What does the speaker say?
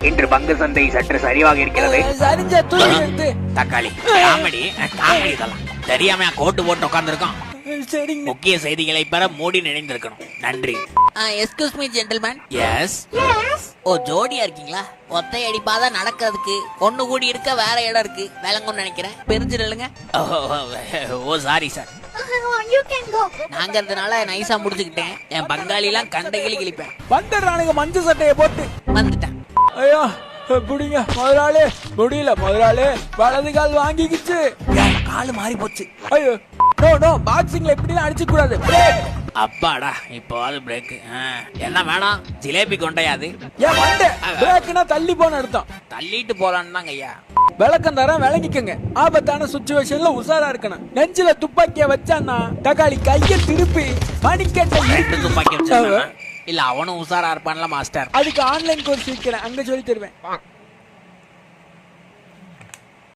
இன்று பங்கு சந்தை சற்று சரிவாக இருக்கிறது. தக்காளி காமெடி இதெல்லாம் தெரியாம கோட்டு போட்டு உட்கார்ந்துருக்கோம். முக்கிய செய்திகளை பெற மூடி நினைந்திருக்கணும். நன்றி. Excuse me gentleman. எஸ். ஓ ஜோடியா இருக்கீங்களா? ஒத்தை அடிப்பாத நடக்கிறதுக்கு ஒண்ணு கூடி இருக்க வேற இடம் இருக்கு விளங்கும்னு நினைக்கிறேன். பெருஞ்சிடலுங்க. ஓ சாரி சார். நாங்க இருந்தனால நைஸா முடிச்சுக்கிட்டேன். என் பங்காளி எல்லாம் கண்டைகளி கிழிப்பேன். வந்துடுறானுங்க மஞ்சள் சட்டையை போட்டு. வந்துட்டேன். ஐயோ புடிங்க முதலாளி. முடியல முதலாளி, வலது கால் வாங்கிக்கிச்சு. காலு மாறி போச்சு. ஐயோ நோ நோ, பாக்ஸிங்ல இப்படிலாம் அடிச்சு கூடாது. அப்பாடா இப்போது பிரேக். என்ன வேணாம், ஜிலேபி கொண்டையாது. ஏன் மண்டே பிரேக்னா தள்ளி போன அர்த்தம். தள்ளிட்டு போலான்னு தாங்க ஐயா. விளக்கம் தரேன் விளங்கிக்கங்க. ஆபத்தான சுச்சுவேஷன்ல உஷாரா இருக்கணும். நெஞ்சில துப்பாக்கிய வச்சான்னா தக்காளி கைய திருப்பி மணிக்கட்டை ரெண்டு துப்பாக்கி வச்சாங்க. இல்ல அவனும் உஷாரா இருப்பான்ல மாஸ்டர். அதுக்கு ஆன்லைன் கோர்ஸ் விற்கிறேன், அங்க சொல்லி தருவேன்.